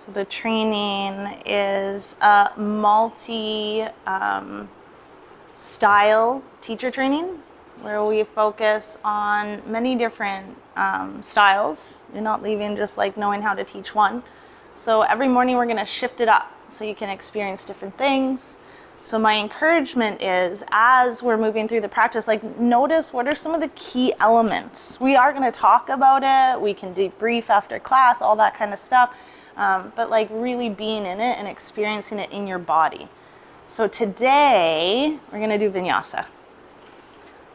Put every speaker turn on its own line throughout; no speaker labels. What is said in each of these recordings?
So the training is a multi-style teacher training where we focus on many different styles. You're not leaving just like knowing how to teach one. So every morning we're going to shift it up so you can experience different things. So my encouragement is, as we're moving through the practice, like notice what are some of the key elements. We are going to talk about it. We can debrief after class, all that kind of stuff. But like really being in it and experiencing it in your body. So today we're going to do Vinyasa.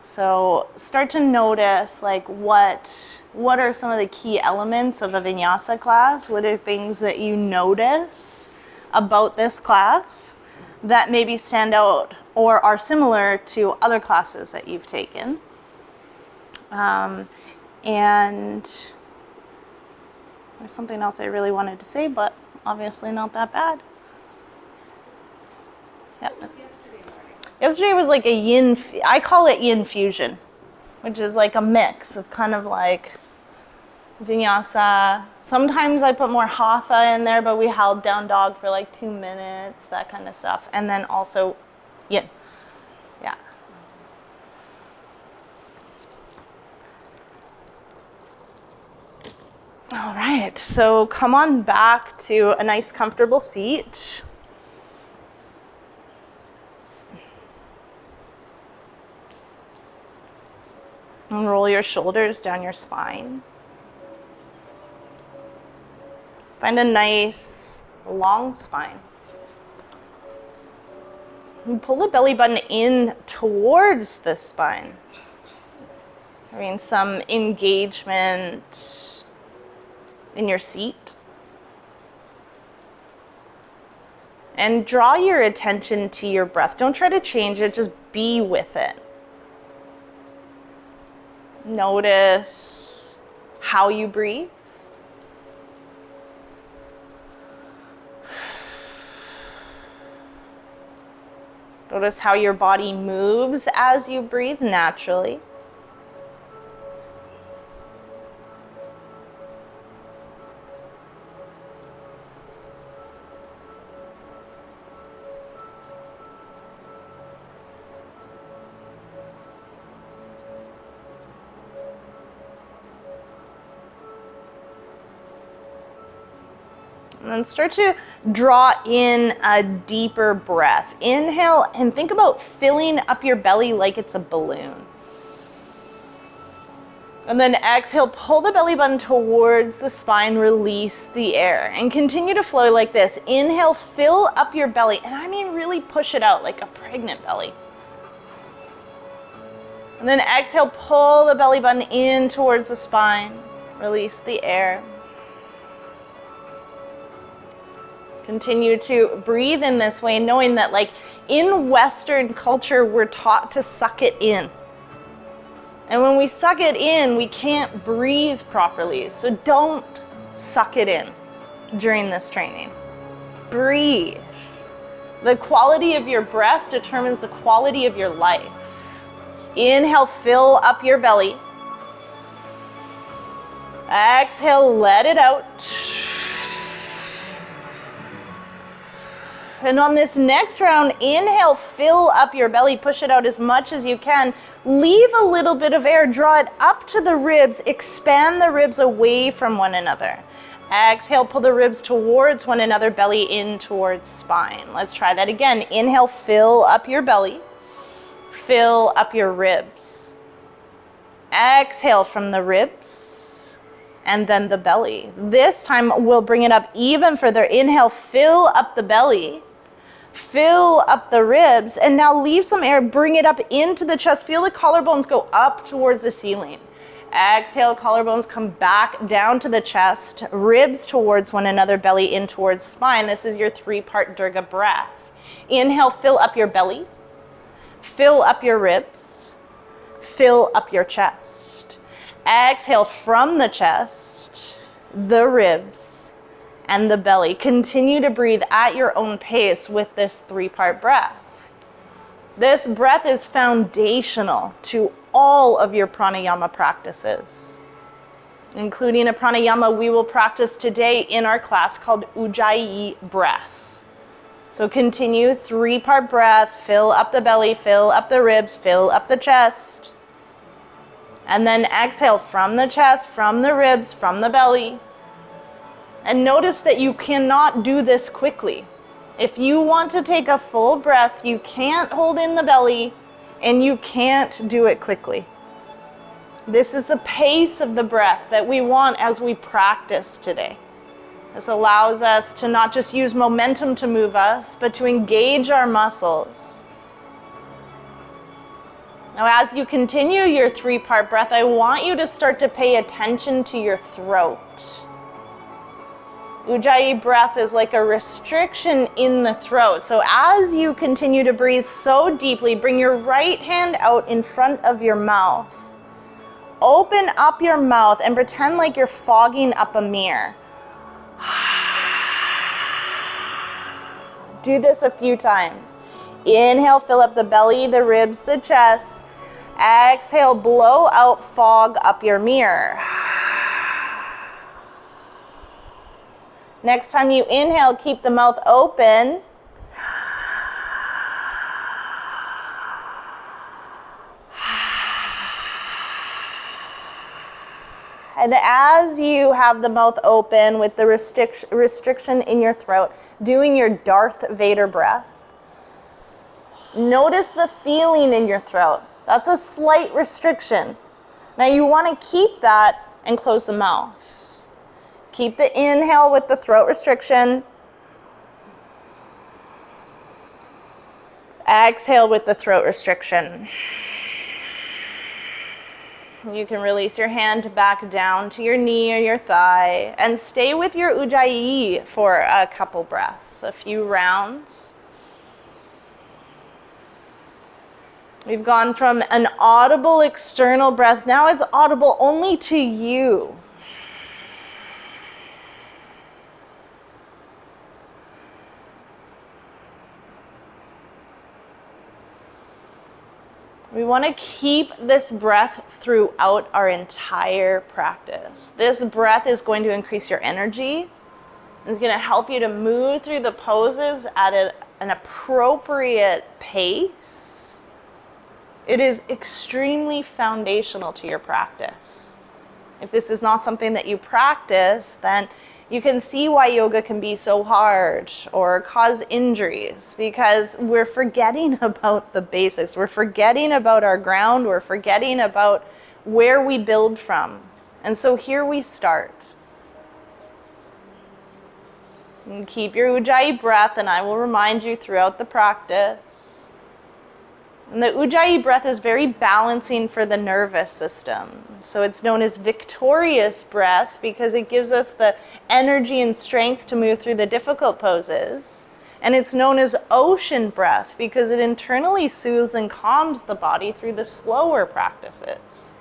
So start to notice like what are some of the key elements of a Vinyasa class? What are things that you notice about this class that maybe stand out or are similar to other classes that you've taken? And there's something else I really wanted to say, but obviously not that bad. Yep.
What was yesterday morning?
Yesterday was like a yin, I call it yin fusion, which is like a mix of kind of like Vinyasa. Sometimes I put more hatha in there, but we held down dog for like 2 minutes, that kind of stuff. And then also yin. Yeah. All right, so come on back to a nice comfortable seat. And roll your shoulders down your spine. Find a nice long spine. And pull the belly button in towards the spine. Having some engagement in your seat. And draw your attention to your breath. Don't try to change it, just be with it. Notice how you breathe. Notice how your body moves as you breathe naturally. And then start to draw in a deeper breath. Inhale and think about filling up your belly like it's a balloon. And then exhale, pull the belly button towards the spine, release the air, and continue to flow like this. Inhale, fill up your belly, and I mean really push it out like a pregnant belly. And then exhale, pull the belly button in towards the spine, release the air. Continue to breathe in this way, knowing that like in Western culture, we're taught to suck it in. And when we suck it in, we can't breathe properly. So don't suck it in during this training. Breathe. The quality of your breath determines the quality of your life. Inhale, fill up your belly. Exhale, let it out. And on this next round, inhale, fill up your belly, push it out as much as you can. Leave a little bit of air, draw it up to the ribs, expand the ribs away from one another. Exhale, pull the ribs towards one another, belly in towards spine. Let's try that again. Inhale, fill up your belly, fill up your ribs. Exhale from the ribs and then the belly. This time we'll bring it up even further. Inhale, fill up the belly. Fill up the ribs, and now leave some air, bring it up into the chest. Feel the collarbones go up towards the ceiling. Exhale, collarbones come back down to the chest, ribs towards one another, belly in towards spine. This is your 3-part Durga breath. Inhale, fill up your belly, fill up your ribs, fill up your chest. Exhale from the chest, the ribs, and the belly. Continue to breathe at your own pace with this 3-part breath. This breath is foundational to all of your pranayama practices. including a pranayama we will practice today in our class called Ujjayi breath. So continue, 3-part breath, fill up the belly, fill up the ribs, fill up the chest. And then exhale from the chest, from the ribs, from the belly. And notice that you cannot do this quickly. If you want to take a full breath, you can't hold in the belly and you can't do it quickly. This is the pace of the breath that we want as we practice today. This allows us to not just use momentum to move us, but to engage our muscles. Now, as you continue your 3-part breath, I want you to start to pay attention to your throat. Ujjayi breath is like a restriction in the throat. So as you continue to breathe so deeply, bring your right hand out in front of your mouth. Open up your mouth and pretend like you're fogging up a mirror. Do this a few times. Inhale, fill up the belly, the ribs, the chest. Exhale, blow out, fog up your mirror. Next time you inhale, keep the mouth open. And as you have the mouth open with the restriction in your throat, doing your Darth Vader breath, notice the feeling in your throat. That's a slight restriction. Now you want to keep that and close the mouth. Keep the inhale with the throat restriction. Exhale with the throat restriction. You can release your hand back down to your knee or your thigh and stay with your Ujjayi for a couple breaths, a few rounds. We've gone from an audible external breath, now it's audible only to you. We want to keep this breath throughout our entire practice. This breath is going to increase your energy. It's going to help you to move through the poses at an appropriate pace. It is extremely foundational to your practice. If this is not something that you practice, then you can see why yoga can be so hard or cause injuries, because we're forgetting about the basics. We're forgetting about our ground. We're forgetting about where we build from. And so here we start. And keep your Ujjayi breath, and I will remind you throughout the practice. And the Ujjayi breath is very balancing for the nervous system. So it's known as victorious breath because it gives us the energy and strength to move through the difficult poses. And it's known as ocean breath because it internally soothes and calms the body through the slower practices.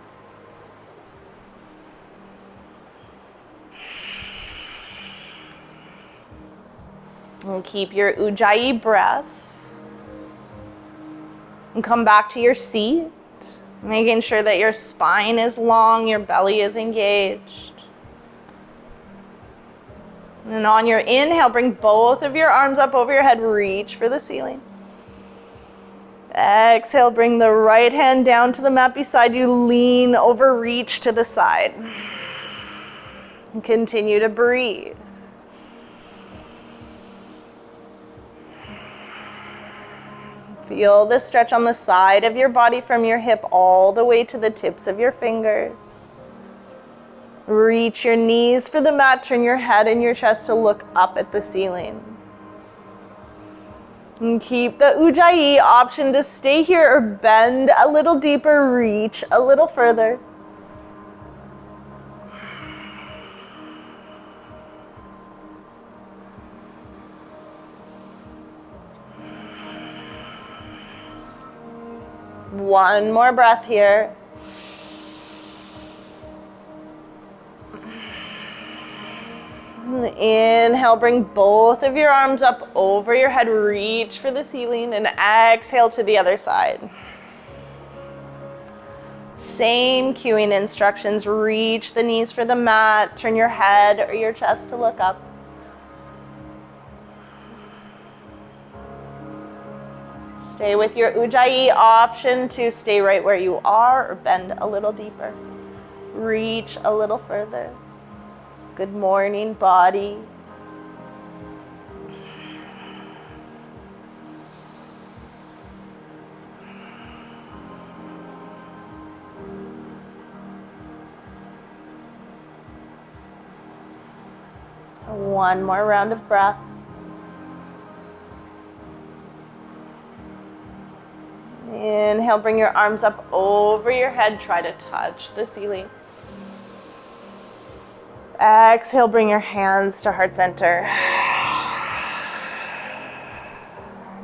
And keep your Ujjayi breath. And come back to your seat, making sure that your spine is long, your belly is engaged. And on your inhale, bring both of your arms up over your head, reach for the ceiling. Exhale, bring the right hand down to the mat beside you, lean over, reach to the side. And continue to breathe. Feel the stretch on the side of your body from your hip all the way to the tips of your fingers. Reach your knees for the mat, turn your head and your chest to look up at the ceiling. And keep the Ujjayi option to stay here or bend a little deeper, reach a little further. One more breath here. Inhale, bring both of your arms up over your head, reach for the ceiling, and exhale to the other side. Same cueing instructions. Reach the knees for the mat. Turn your head or your chest to look up. Stay with your Ujjayi option to stay right where you are or bend a little deeper. Reach a little further. Good morning, body. One more round of breath. Inhale, bring your arms up over your head. Try to touch the ceiling. Exhale, bring your hands to heart center.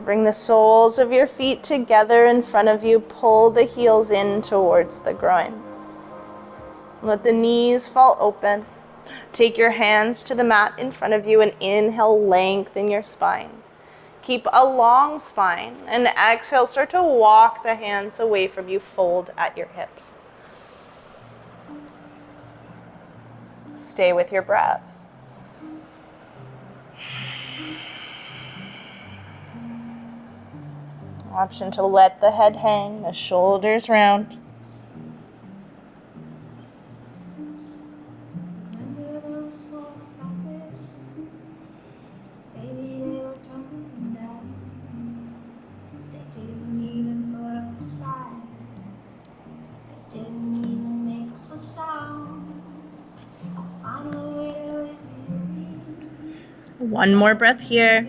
Bring the soles of your feet together in front of you. Pull the heels in towards the groins. Let the knees fall open. Take your hands to the mat in front of you and inhale, lengthen your spine. Keep a long spine, and exhale, start to walk the hands away from you, fold at your hips. Stay with your breath. Option to let the head hang, the shoulders round. One more breath here.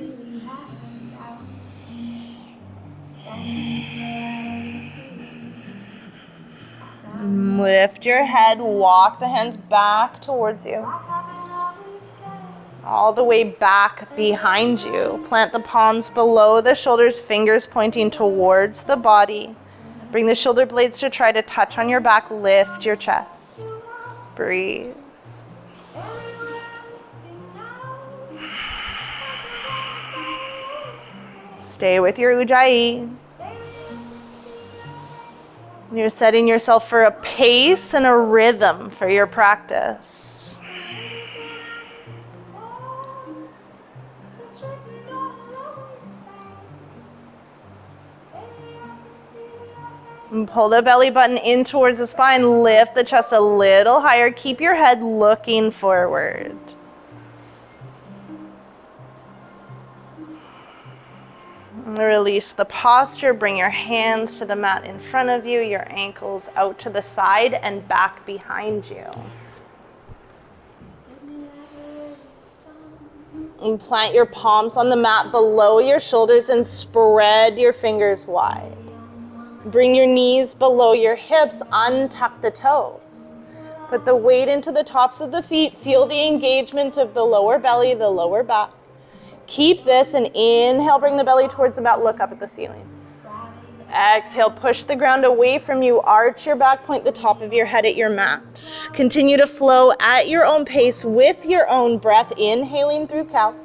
Lift your head, walk the hands back towards you. All the way back behind you. Plant the palms below the shoulders, fingers pointing towards the body. Bring the shoulder blades to try to touch on your back. Lift your chest. Breathe. Stay with your Ujjayi. You're setting yourself for a pace and a rhythm for your practice. And pull the belly button in towards the spine. Lift the chest a little higher. Keep your head looking forward. Release the posture. Bring your hands to the mat in front of you, your ankles out to the side and back behind you. And plant your palms on the mat below your shoulders and spread your fingers wide. Bring your knees below your hips, untuck the toes. Put the weight into the tops of the feet. Feel the engagement of the lower belly, the lower back. Keep this and inhale, bring the belly towards the mat, look up at the ceiling. Exhale, push the ground away from you, arch your back, point the top of your head at your mat. Continue to flow at your own pace with your own breath, inhaling through cow.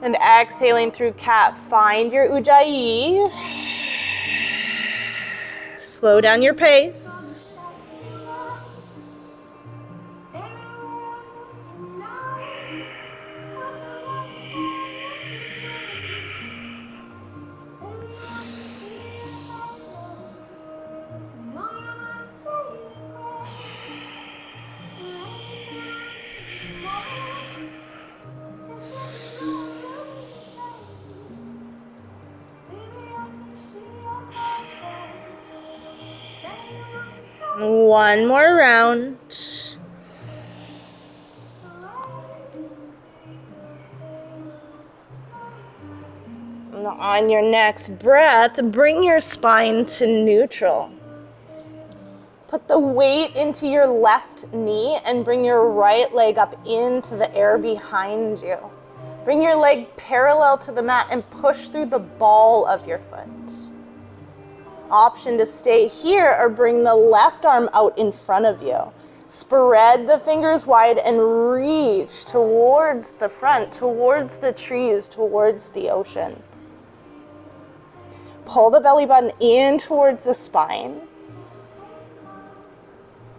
And exhaling through cat. Find your Ujjayi. Slow down your pace. One more round. And on your next breath, bring your spine to neutral. Put the weight into your left knee and bring your right leg up into the air behind you. Bring your leg parallel to the mat and push through the ball of your foot. Option to stay here or bring the left arm out in front of you. Spread the fingers wide and reach towards the front, towards the trees, towards the ocean. Pull the belly button in towards the spine.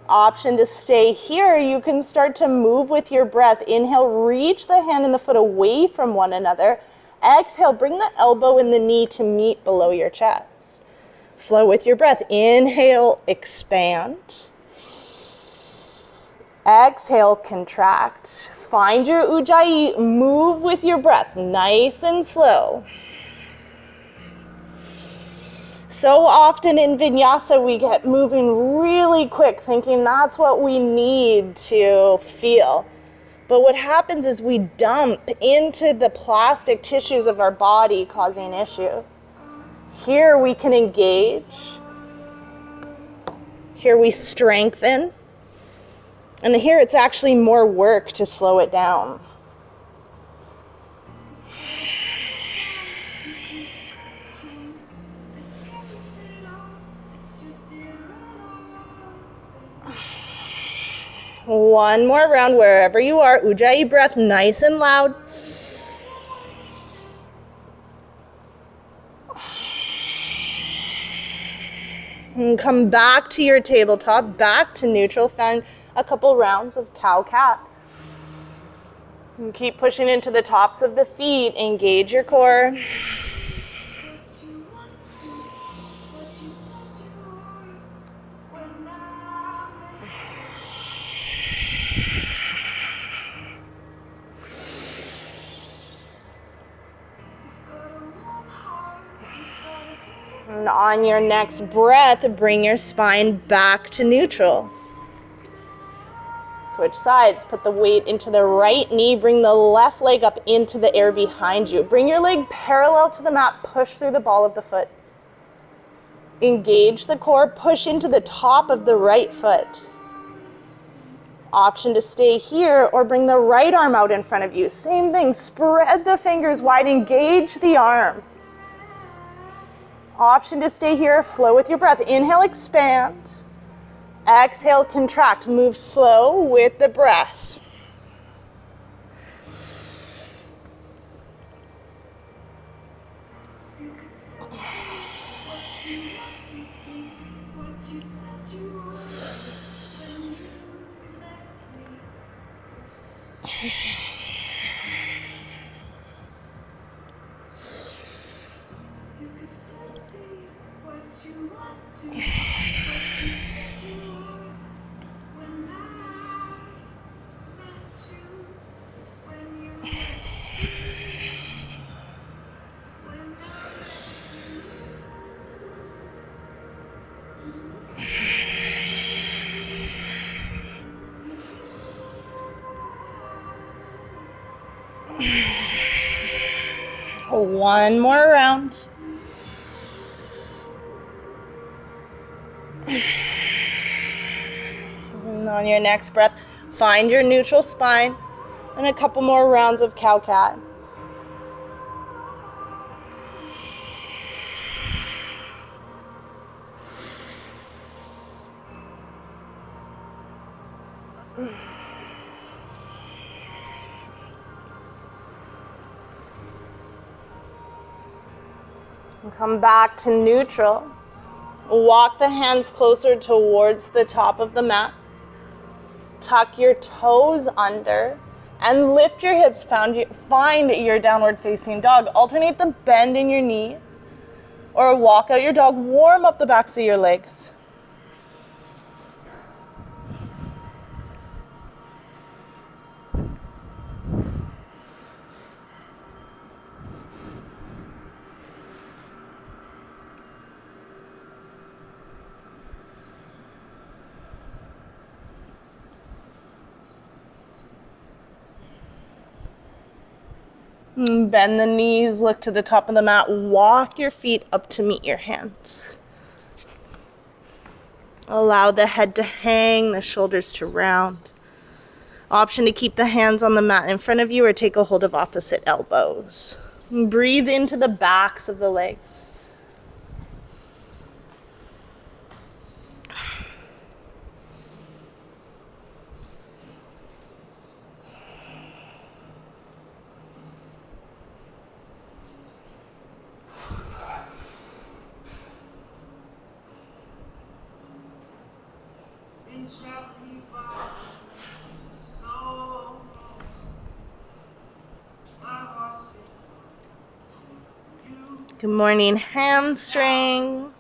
Option to stay here. You can start to move with your breath. Inhale, reach the hand and the foot away from one another. Exhale, bring the elbow and the knee to meet below your chest. Flow with your breath. Inhale, expand. Exhale, contract. Find your ujjayi. Move with your breath, nice and slow. So often in vinyasa, we get moving really quick, thinking that's what we need to feel. But what happens is we dump into the plastic tissues of our body, causing issues. Here we can engage. Here we strengthen. And here it's actually more work to slow it down. One more round wherever you are. Ujjayi breath, nice and loud. And come back to your tabletop, back to neutral. Find a couple rounds of cow-cat. And keep pushing into the tops of the feet. Engage your core. And on your next breath, bring your spine back to neutral. Switch sides. Put the weight into the right knee. Bring the left leg up into the air behind you. Bring your leg parallel to the mat. Push through the ball of the foot. Engage the core. Push into the top of the right foot. Option to stay here or bring the right arm out in front of you. Same thing. Spread the fingers wide. Engage the arm. Option to stay here. Flow with your breath. Inhale, expand. Exhale, contract. Move slow with the breath. One more round. And on your next breath, find your neutral spine and a couple more rounds of cow-cat. And come back to neutral. Walk the hands closer towards the top of the mat. Tuck your toes under and lift your hips. Find your downward facing dog. Alternate the bend in your knees or walk out your dog. Warm up the backs of your legs. Bend the knees, look to the top of the mat, walk your feet up to meet your hands. Allow the head to hang, the shoulders to round. Option to keep the hands on the mat in front of you or take a hold of opposite elbows. Breathe into the backs of the legs.
Inside.
Good morning, hamstrings.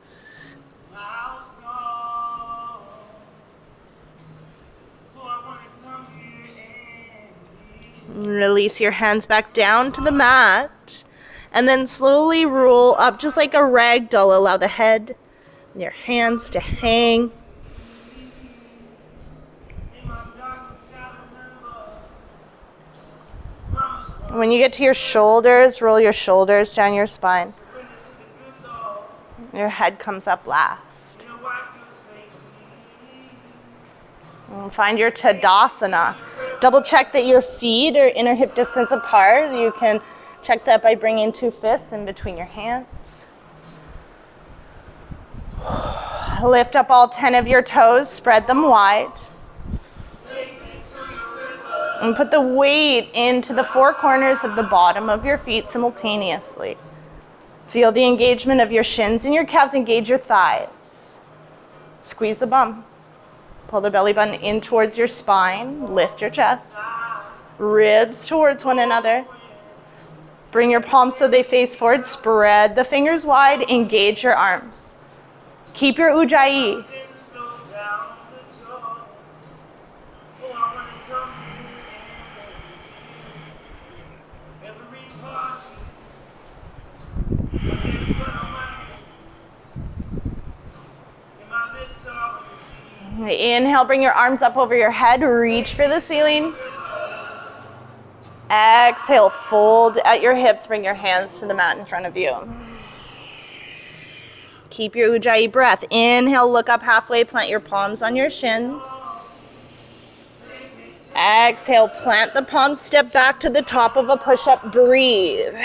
Release your hands back down to the mat. And then slowly roll up just like a rag doll. Allow the head and your hands to hang. When you get to your shoulders, roll your shoulders down your spine. Your head comes up last. And find your Tadasana. Double check that your feet are inner hip distance apart. You can check that by bringing 2 fists in between your hands. Lift up all 10 of your toes, spread them wide. And put the weight into the 4 corners of the bottom of your feet simultaneously. Feel the engagement of your shins and your calves. Engage your thighs. Squeeze the bum. Pull the belly button in towards your spine. Lift your chest. Ribs towards one another. Bring your palms so they face forward. Spread the fingers wide. Engage your arms. Keep your ujjayi. Inhale, bring your arms up over your head, reach for the ceiling. Exhale, fold at your hips, bring your hands to the mat in front of you. Keep your ujjayi breath. Inhale, look up halfway, plant your palms on your shins. Exhale, plant the palms, step back to the top of a push-up, breathe.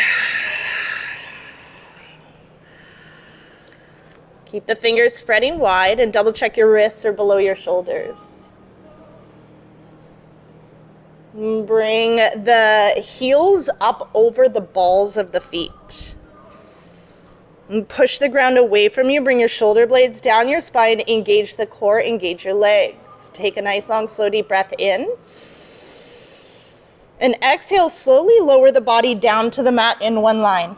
Keep the fingers spreading wide and double check your wrists are below your shoulders. Bring the heels up over the balls of the feet. And push the ground away from you. Bring your shoulder blades down your spine. Engage the core, engage your legs. Take a nice long slow deep breath in. And exhale, slowly lower the body down to the mat in one line.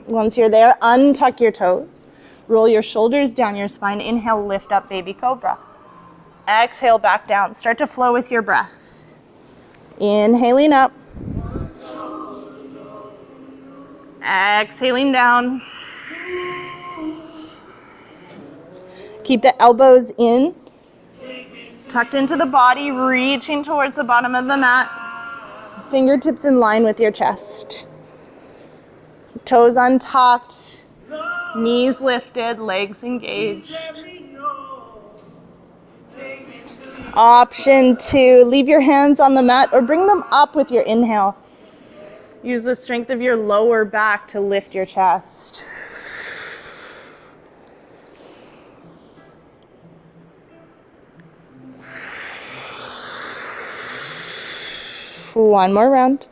Once you're there, untuck your toes. Roll your shoulders down your spine. Inhale, lift up, baby cobra. Exhale, back down. Start to flow with your breath. Inhaling up. Exhaling down. Keep the elbows in. Tucked into the body, reaching towards the bottom of the mat. Fingertips in line with your chest. Toes untucked, knees lifted, legs engaged. Option 2, leave your hands on the mat or bring them up with your inhale. Use the strength of your lower back to lift your chest. One more round.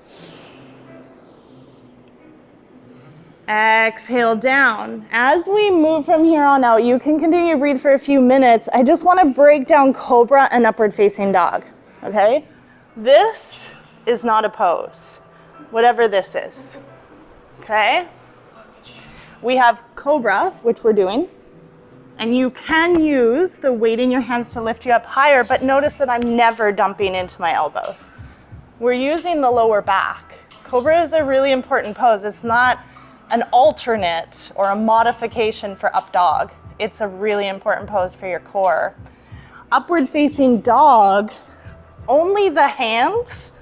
Exhale down. As we move from here on out, you can continue to breathe for a few minutes. I just want to break down cobra and upward facing dog, okay? This is not a pose, whatever this is, okay? We have cobra, which we're doing, and you can use the weight in your hands to lift you up higher, but notice that I'm never dumping into my elbows. We're using the lower back. Cobra is a really important pose. It's not an alternate or a modification for up dog. It's a really important pose for your core. Upward facing dog, only the hands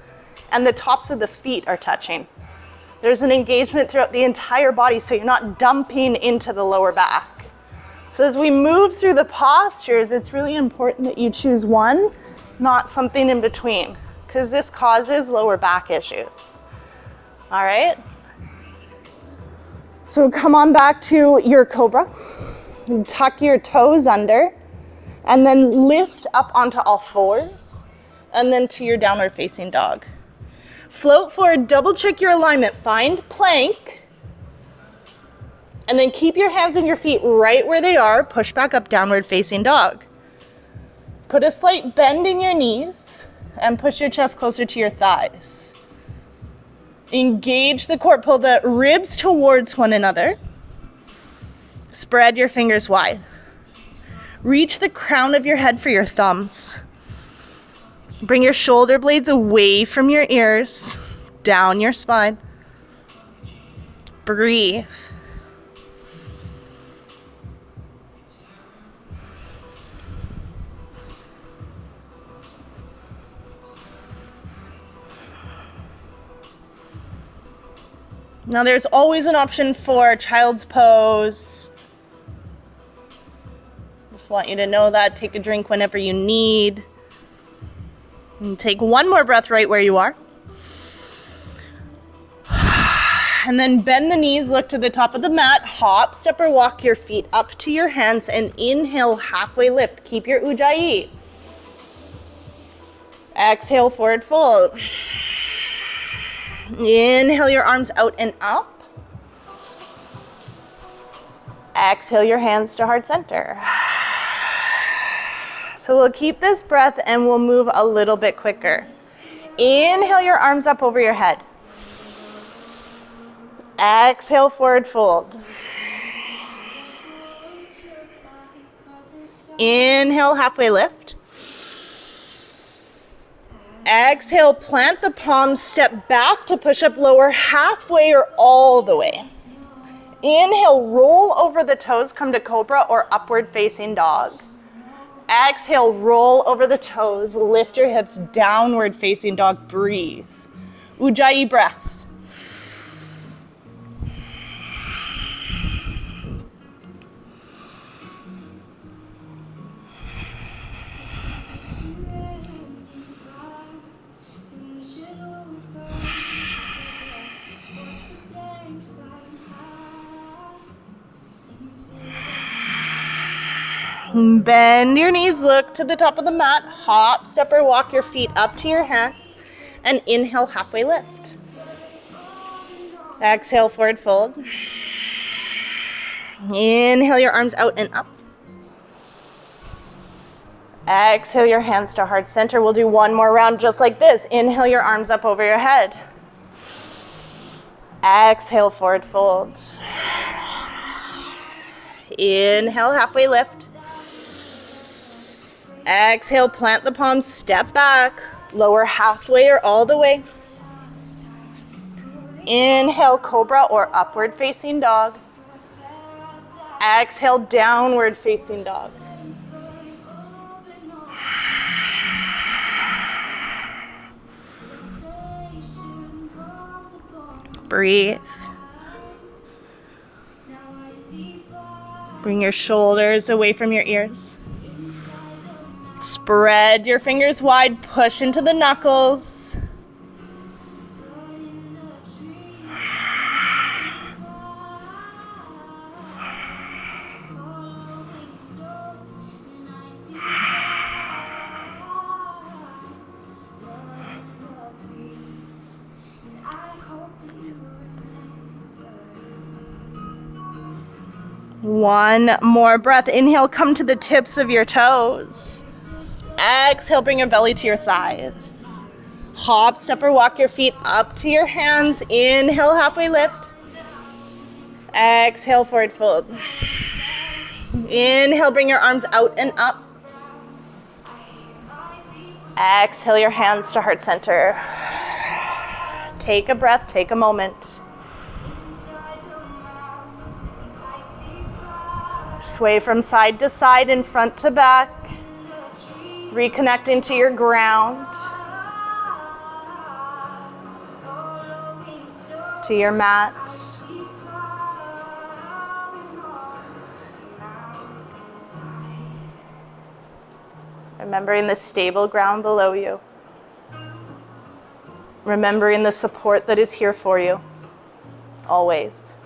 and the tops of the feet are touching. There's an engagement throughout the entire body, so you're not dumping into the lower back. So as we move through the postures, it's really important that you choose one, not something in between, because this causes lower back issues. All right? So come on back to your cobra, tuck your toes under, and then lift up onto all fours, and then to your downward facing dog. Float forward, double check your alignment, find plank, and then keep your hands and your feet right where they are, push back up, downward facing dog. Put a slight bend in your knees, and push your chest closer to your thighs. Engage the core. Pull the ribs towards one another. Spread your fingers wide. Reach the crown of your head for your thumbs. Bring your shoulder blades away from your ears, down your spine. Breathe. Now there's always an option for child's pose. Just want you to know that. Take a drink whenever you need. And take one more breath right where you are. And then bend the knees, look to the top of the mat, hop, step or walk your feet up to your hands and inhale, halfway lift. Keep your ujjayi. Exhale, forward fold. Inhale your arms out and up. Exhale your hands to heart center. So we'll keep this breath and we'll move a little bit quicker. Inhale your arms up over your head. Exhale, forward fold. Inhale, halfway lift. Exhale, plant the palms, step back to push up, lower halfway or all the way. Inhale, roll over the toes, come to cobra or upward facing dog. Exhale, roll over the toes, lift your hips, downward facing dog, breathe. Ujjayi breath. Bend your knees, look to the top of the mat, hop, step or walk your feet up to your hands, and inhale, halfway lift. Exhale, forward fold. Inhale your arms out and up. Exhale your hands to heart center. We'll do one more round just like this. Inhale your arms up over your head. Exhale, forward fold. Inhale, halfway lift. Exhale, plant the palms, step back, lower halfway or all the way. Inhale, cobra or upward facing dog. Exhale, downward facing dog. Breathe. Bring your shoulders away from your ears. Spread your fingers wide, push into the knuckles. One more breath. Inhale, come to the tips of your toes. Exhale, bring your belly to your thighs. Hop, step or walk your feet up to your hands. Inhale, halfway lift. Exhale, forward fold. Inhale, bring your arms out and up. Exhale your hands to heart center. Take a breath, take a moment. Sway from side to side and front to back. Reconnecting to your ground, to your mat. Remembering the stable ground below you. Remembering the support that is here for you, always.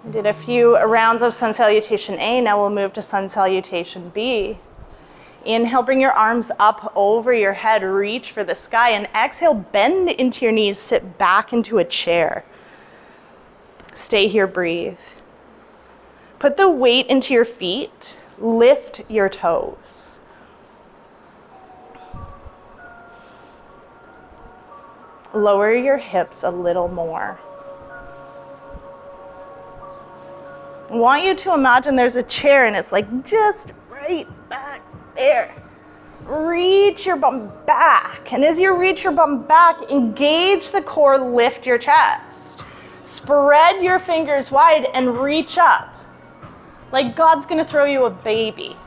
We did a few rounds of Sun Salutation A. Now we'll move to Sun Salutation B. Inhale, bring your arms up over your head, reach for the sky, and exhale, bend into your knees, sit back into a chair. Stay here, breathe. Put the weight into your feet, lift your toes. Lower your hips a little more. I want you to imagine there's a chair and it's like just right back there. Reach your bum back. And as you reach your bum back, engage the core, lift your chest. Spread your fingers wide and reach up. Like God's gonna throw you a baby.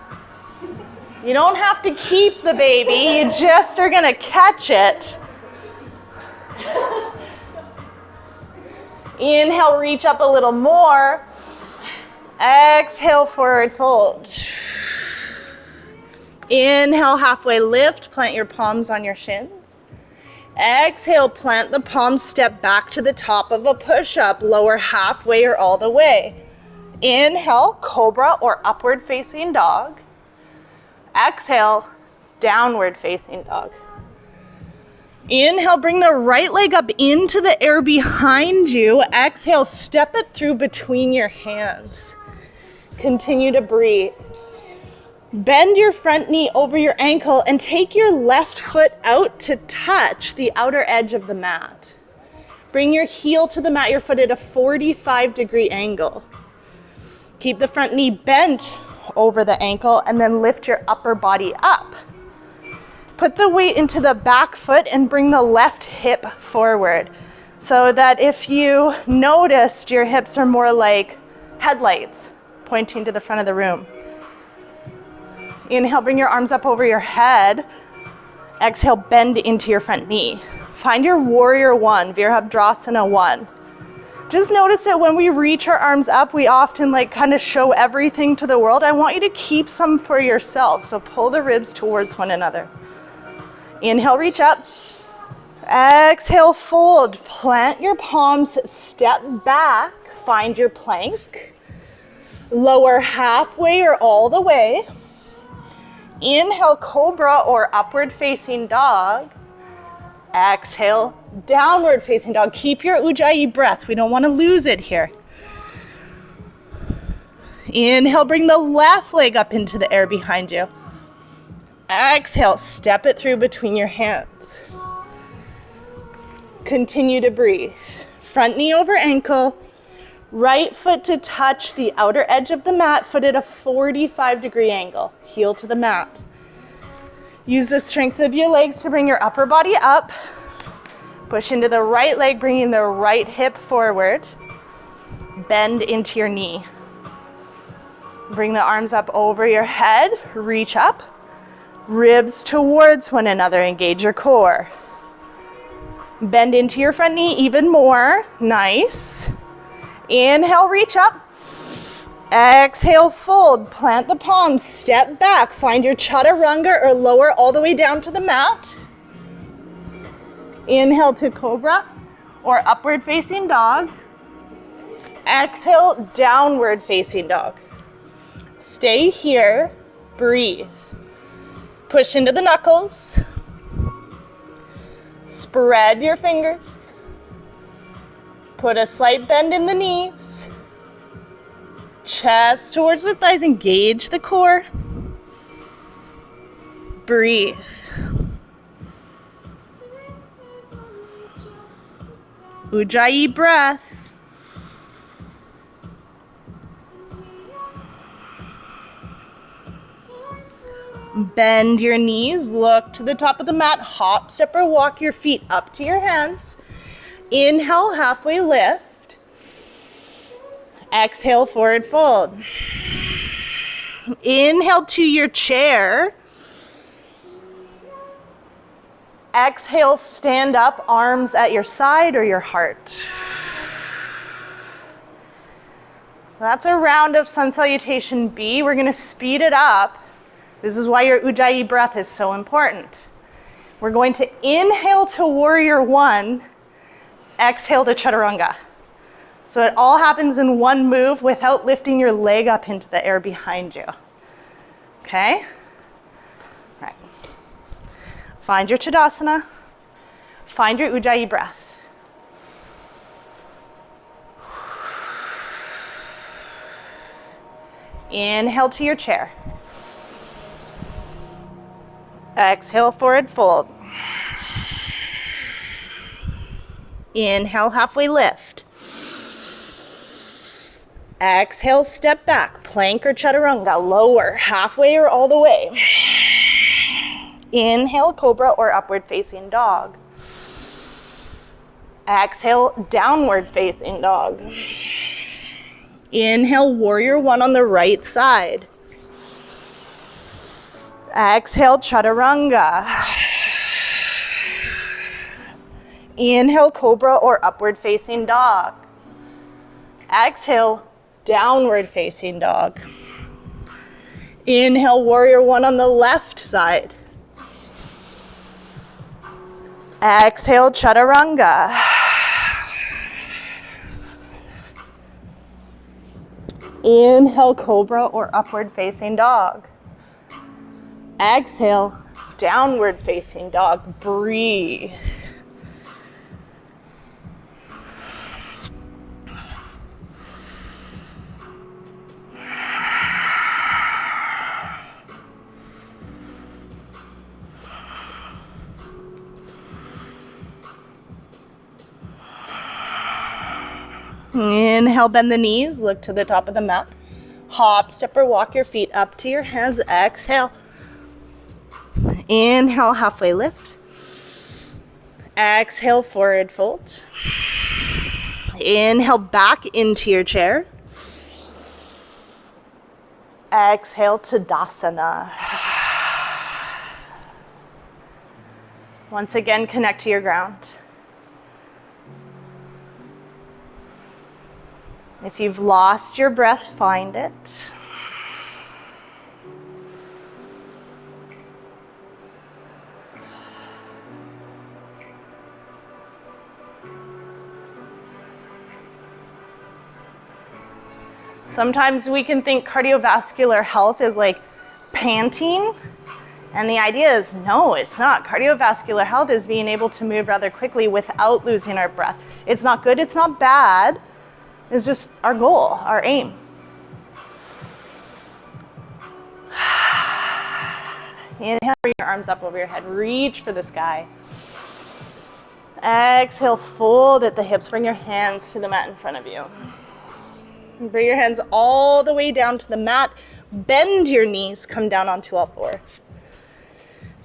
You don't have to keep the baby, you just are gonna catch it. Inhale, reach up a little more. Exhale, forward fold. Inhale, halfway lift, plant your palms on your shins. Exhale, plant the palms, step back to the top of a push-up, lower halfway or all the way. Inhale, cobra or upward facing dog. Exhale, downward facing dog. Inhale, bring the right leg up into the air behind you. Exhale, step it through between your hands. Continue to breathe. Bend your front knee over your ankle and take your left foot out to touch the outer edge of the mat. Bring your heel to the mat, your foot at a 45-degree angle. Keep the front knee bent over the ankle and then lift your upper body up. Put the weight into the back foot and bring the left hip forward so that if you noticed your hips are more like headlights pointing to the front of the room. Inhale, bring your arms up over your head. Exhale, bend into your front knee. Find your warrior one, Virabhadrasana 1. Just notice that when we reach our arms up, we often like kind of show everything to the world. I want you to keep some for yourself. So pull the ribs towards one another. Inhale, reach up. Exhale, fold. Plant your palms, step back, find your plank. Lower halfway or all the way. Inhale, cobra or upward facing dog. Exhale, downward facing dog. Keep your ujjayi breath. We don't want to lose it here. Inhale, bring the left leg up into the air behind you. Exhale, step it through between your hands. Continue to breathe. Front knee over ankle. Right foot to touch the outer edge of the mat, foot at a 45-degree angle. Heel to the mat. Use the strength of your legs to bring your upper body up. Push into the right leg, bringing the right hip forward. Bend into your knee. Bring the arms up over your head. Reach up. Ribs towards one another. Engage your core. Bend into your front knee even more. Nice. Inhale, reach up. Exhale, fold. Plant the palms, step back. Find your chaturanga or lower all the way down to the mat. Inhale to cobra or upward facing dog. Exhale, downward facing dog. Stay here, breathe. Push into the knuckles. Spread your fingers. Put a slight bend in the knees. Chest towards the thighs, engage the core. Breathe. Ujjayi breath. Bend your knees, look to the top of the mat, hop, step, or walk your feet up to your hands. Inhale, halfway lift. Exhale, forward fold. Inhale to your chair. Exhale, stand up, arms at your side or your heart. So that's a round of sun salutation B. We're going to speed it up. This is why your ujjayi breath is so important. We're going to inhale to warrior one. Exhale to chaturanga. So it all happens in one move without lifting your leg up into the air behind you. Okay? All right. Find your Tadasana. Find your ujjayi breath. Inhale to your chair. Exhale, forward fold. Inhale, halfway lift. Exhale, step back, plank or chaturanga, lower, halfway or all the way. Inhale, cobra or upward facing dog. Exhale, downward facing dog. Inhale, warrior one on the right side. Exhale, chaturanga. Inhale, cobra or upward facing dog. Exhale, downward facing dog. Inhale, warrior one on the left side. Exhale, chaturanga. Inhale, cobra or upward facing dog. Exhale, downward facing dog. Breathe. Inhale, bend the knees, look to the top of the mat. Hop, step or walk your feet up to your hands. Exhale. Inhale, halfway lift. Exhale, forward fold. Inhale, back into your chair. Exhale, Tadasana. Once again, connect to your ground. If you've lost your breath, find it. Sometimes we can think cardiovascular health is like panting, and the idea is no, it's not. Cardiovascular health is being able to move rather quickly without losing our breath. It's not good, it's not bad. It's just our goal, our aim. Inhale, bring your arms up over your head. Reach for the sky. Exhale, fold at the hips. Bring your hands to the mat in front of you. And bring your hands all the way down to the mat. Bend your knees. Come down onto all fours.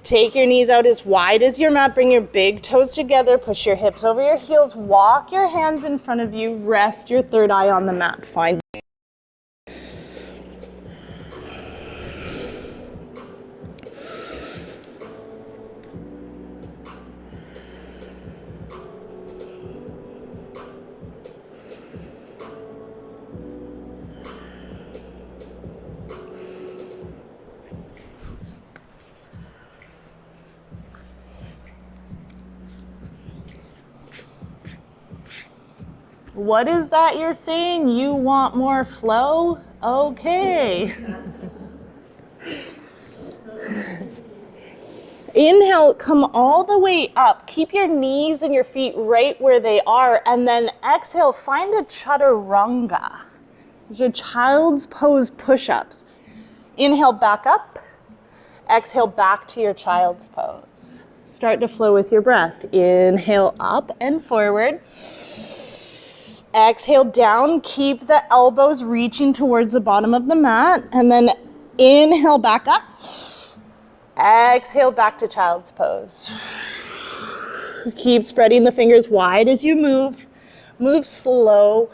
Take your knees out as wide as your mat. Bring your big toes together. Push your hips over your heels. Walk your hands in front of you. Rest your third eye on the mat. Find. What is that you're saying? You want more flow? Okay. Inhale, come all the way up. Keep your knees and your feet right where they are. And then exhale, find a chaturanga. These are child's pose push-ups. Inhale, back up. Exhale, back to your child's pose. Start to flow with your breath. Inhale, up and forward. Exhale down, keep the elbows reaching towards the bottom of the mat, and then inhale back up. Exhale back to child's pose. Keep spreading the fingers wide as you move. Move slow.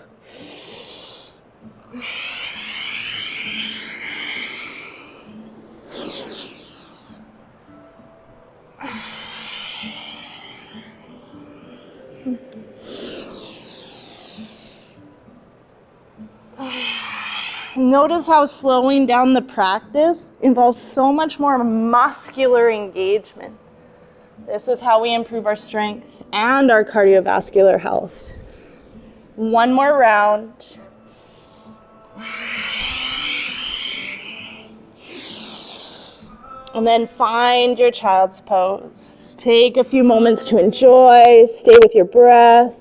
Notice how slowing down the practice involves so much more muscular engagement. This is how we improve our strength and our cardiovascular health. One more round. And then find your child's pose. Take a few moments to enjoy, stay with your breath.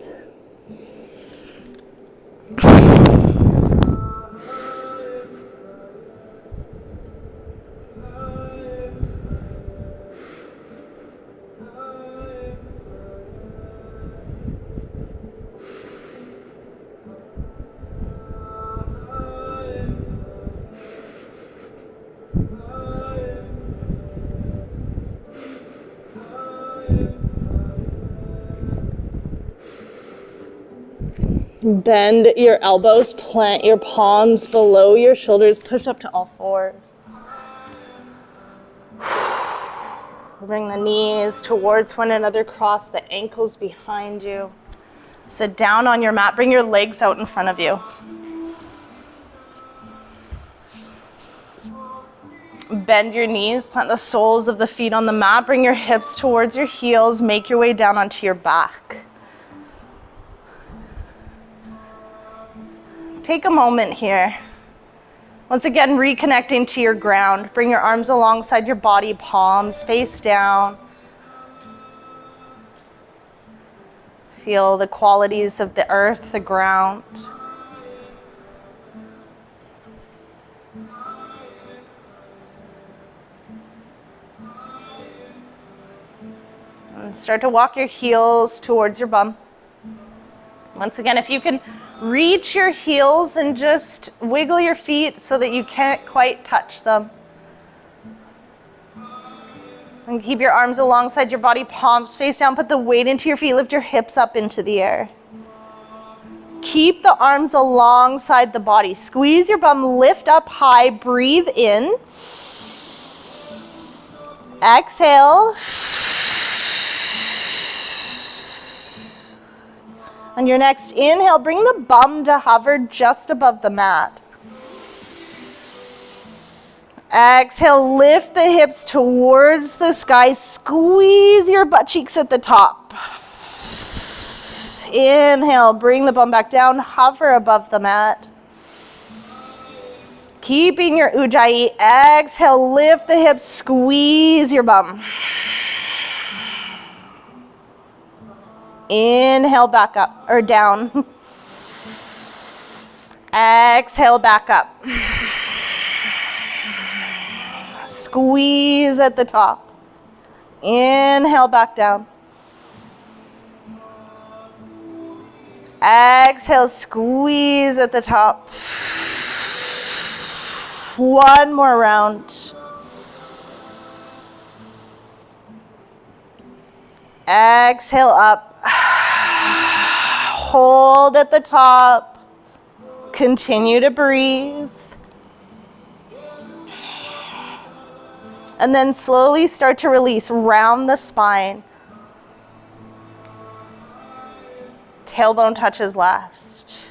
Bend your elbows, plant your palms below your shoulders, push up to all fours. Bring the knees towards one another, cross the ankles behind you. Sit down on your mat, bring your legs out in front of you. Bend your knees, plant the soles of the feet on the mat, bring your hips towards your heels, make your way down onto your back. Take a moment here. Once again, reconnecting to your ground. Bring your arms alongside your body, palms face down. Feel the qualities of the earth, the ground. And start to walk your heels towards your bum. Once again, if you can reach your heels and just wiggle your feet so that you can't quite touch them. And keep your arms alongside your body, palms face down, put the weight into your feet, lift your hips up into the air. Keep the arms alongside the body. Squeeze your bum, lift up high, breathe in. Exhale. On your next inhale, bring the bum to hover just above the mat. Exhale, lift the hips towards the sky. Squeeze your butt cheeks at the top. Inhale, bring the bum back down, hover above the mat. Keeping your ujjayi. Exhale, lift the hips, squeeze your bum. Inhale, back up, or down. Exhale, back up. Squeeze at the top. Inhale, back down. Exhale, squeeze at the top. One more round. Exhale up. Hold at the top. Continue to breathe. And then slowly start to release. Round the spine. Tailbone touches last.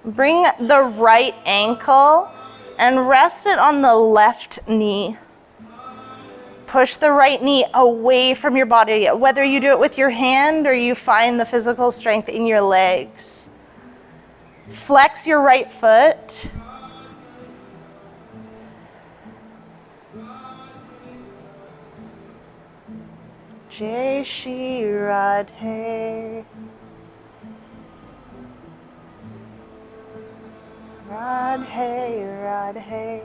Bring the right ankle and rest it on the left knee. Push the right knee away from your body, whether you do it with your hand or you find the physical strength in your legs. Flex your right foot. Jai Shri Radhe. Radhe, Radhe.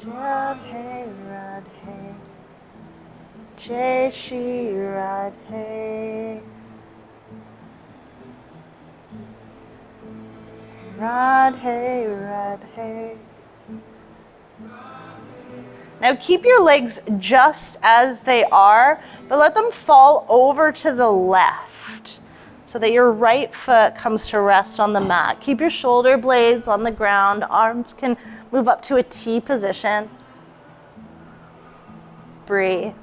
Radhe, Radhe. Jai Shri Radhe. Radhe, Radhe. Now keep your legs just as they are, but let them fall over to the left so that your right foot comes to rest on the mat. Keep your shoulder blades on the ground. Arms can move up to a T position. Breathe.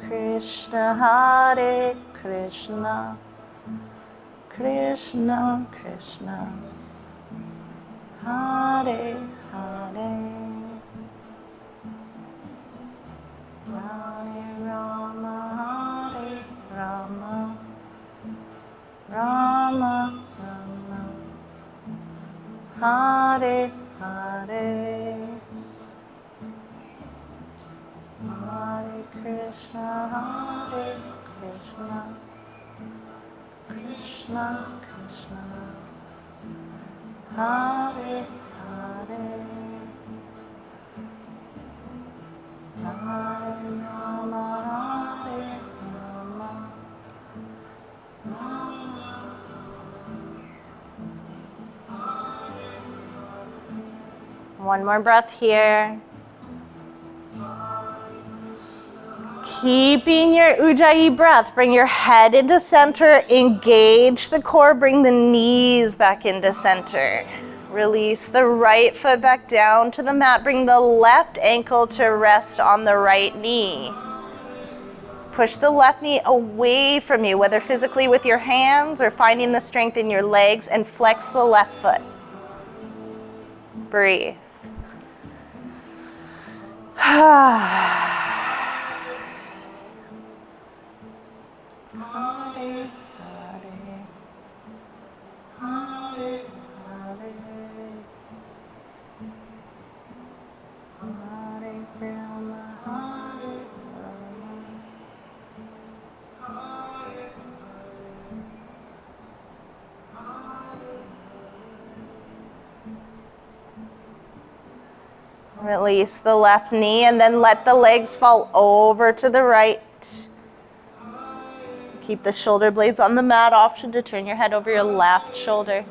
Krishna, Hare Krishna, Krishna Krishna, Hare Hare, Hare Rama, Hare Rama, Rama Rama, Hare Hare. Hare Krishna, Hare Krishna, Krishna Krishna, Hare, Hare. Hare Rama, Hare Rama. One more breath here. Keeping your Ujjayi breath, bring your head into center, engage the core, bring the knees back into center. Release the right foot back down to the mat, bring the left ankle to rest on the right knee. Push the left knee away from you, whether physically with your hands or finding the strength in your legs, and flex the left foot. Breathe. Hare, Hare, Hare, Hare, Hare Rama, Hare Rama. Release the left knee and then let the legs fall over to the right. Keep the shoulder blades on the mat. Option to turn your head over your left shoulder.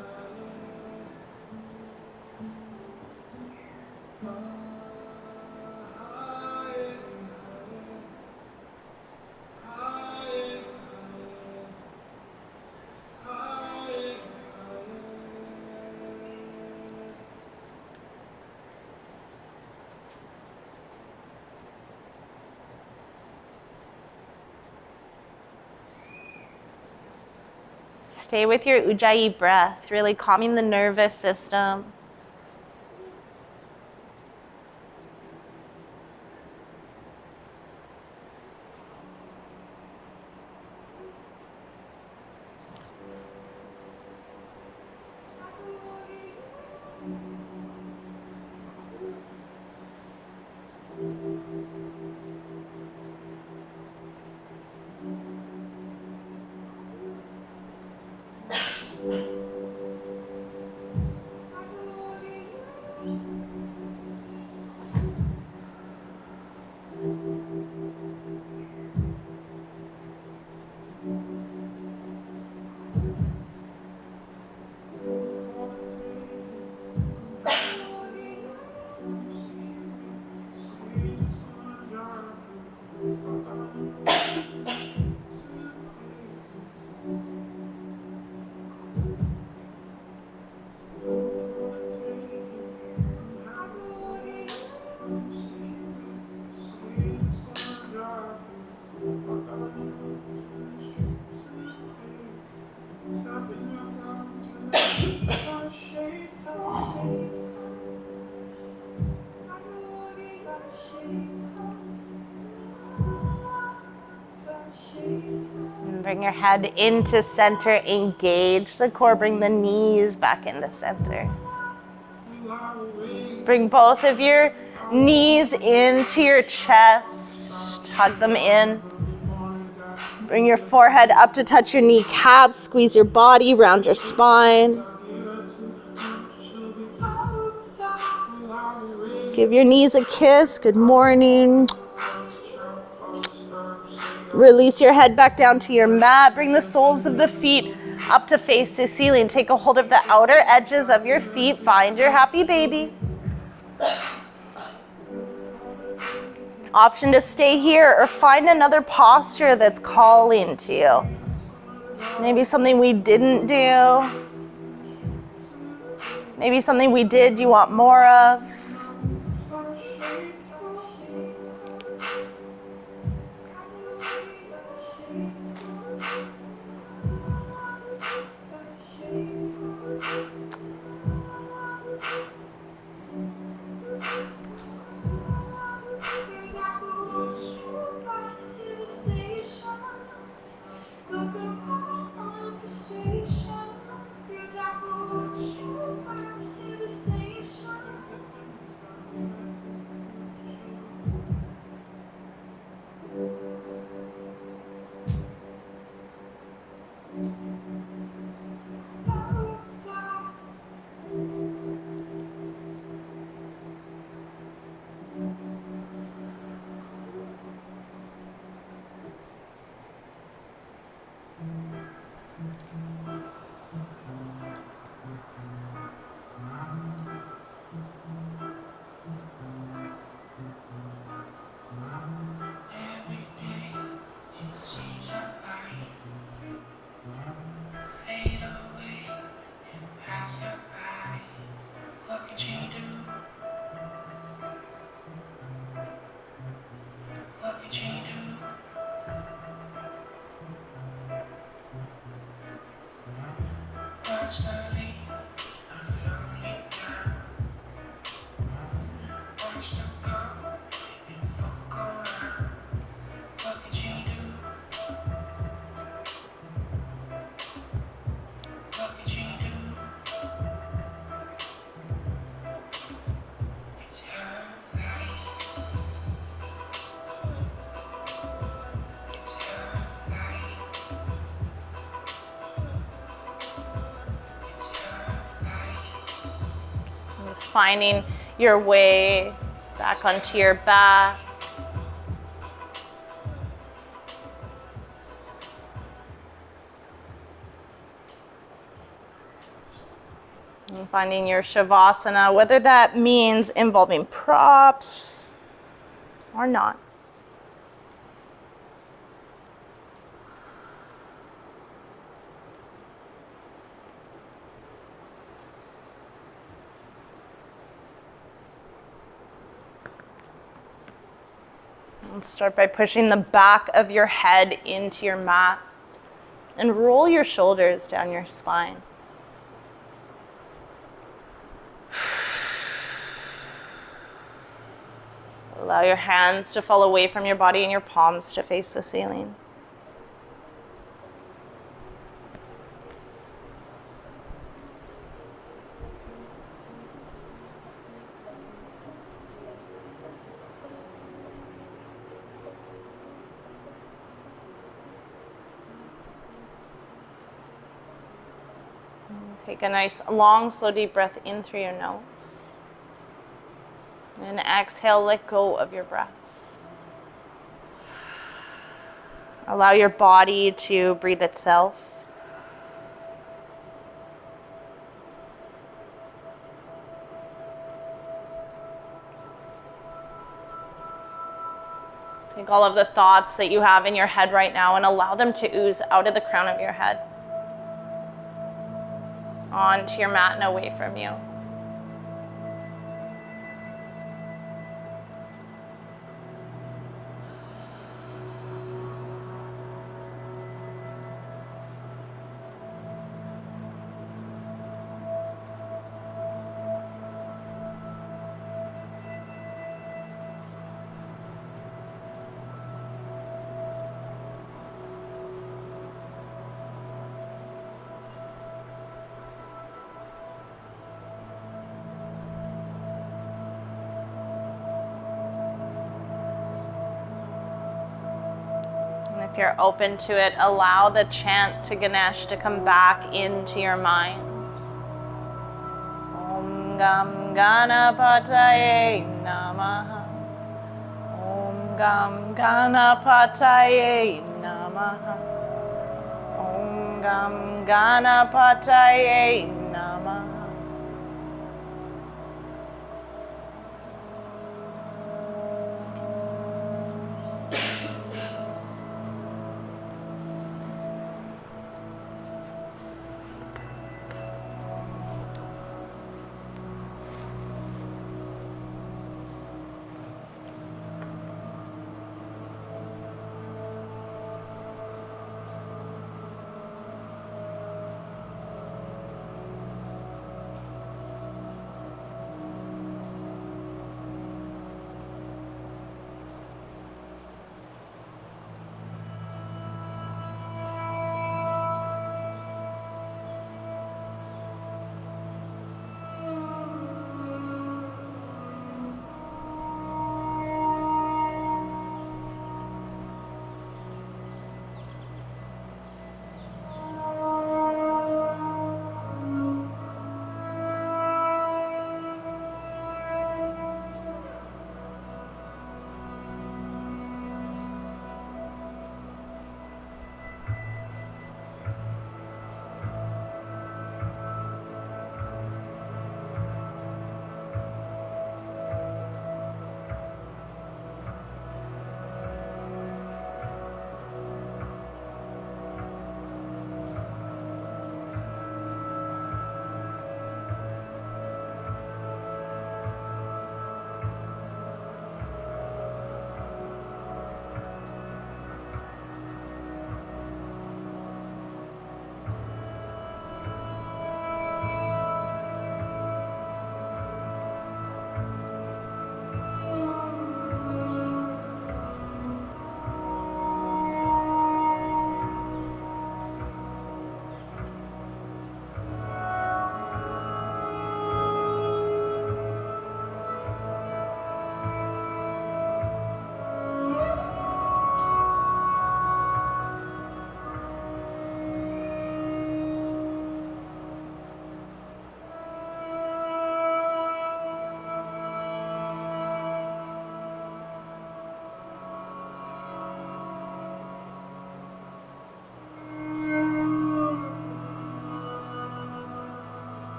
Stay with your Ujjayi breath, really calming the nervous system. And bring your head into center, engage the core, bring the knees back into center. Bring both of your knees into your chest, tug them in. Bring your forehead up to touch your kneecaps, squeeze your body, round your spine. Give your knees a kiss, good morning. Release your head back down to your mat. Bring the soles of the feet up to face the ceiling. Take a hold of the outer edges of your feet. Find your happy baby. Option to stay here or find another posture that's calling to you. Maybe something we didn't do. Maybe something we did you want more of. Just finding your way back onto your back. And finding your Shavasana, whether that means involving props or not. And start by pushing the back of your head into your mat and roll your shoulders down your spine. Allow your hands to fall away from your body and your palms to face the ceiling. Take a nice long, slow, deep breath in through your nose. And exhale, let go of your breath. Allow your body to breathe itself. Take all of the thoughts that you have in your head right now and allow them to ooze out of the crown of your head, onto your mat and away from you. If you're open to it, allow the chant to Ganesh to come back into your mind. Om Gam Ganapataye Namaha. Om Gam Ganapataye Namaha. Om Gam Ganapataye Namaha.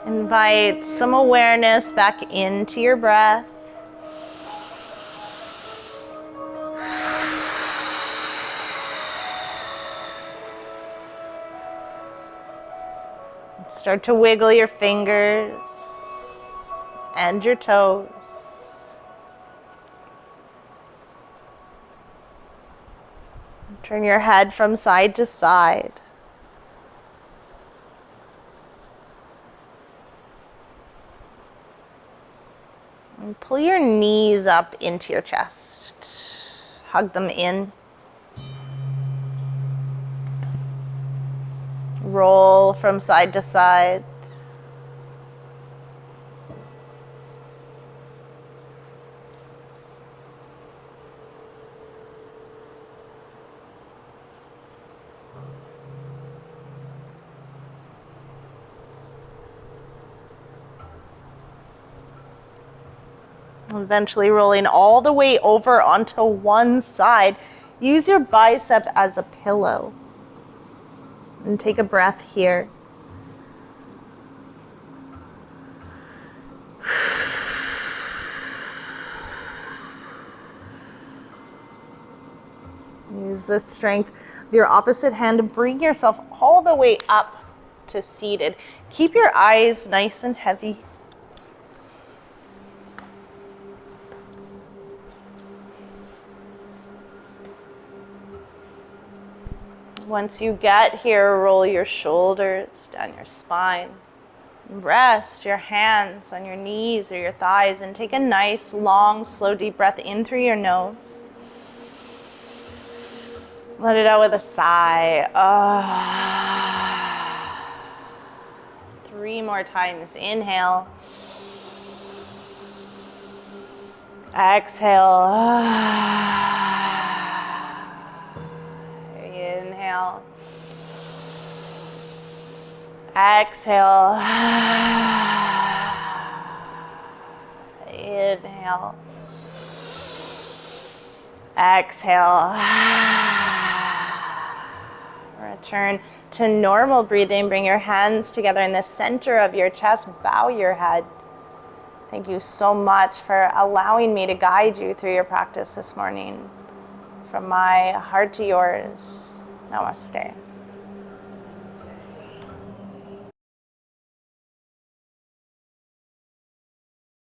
Invite some awareness back into your breath. Start to wiggle your fingers and your toes. Turn your head from side to side. And pull your knees up into your chest. Hug them in. Roll from side to side. Eventually rolling all the way over onto one side. Use your bicep as a pillow. And take a breath here. Use the strength of your opposite hand to bring yourself all the way up to seated. Keep your eyes nice and heavy. Once you get here, roll your shoulders down your spine. Rest your hands on your knees or your thighs and take a nice, long, slow, deep breath in through your nose. Let it out with a sigh. 3 more times. Inhale. Exhale. Inhale. Exhale. Inhale. Exhale. Return to normal breathing. Bring your hands together in the center of your chest. Bow your head. Thank you so much for allowing me to guide you through your practice this morning. From my heart to yours, namaste.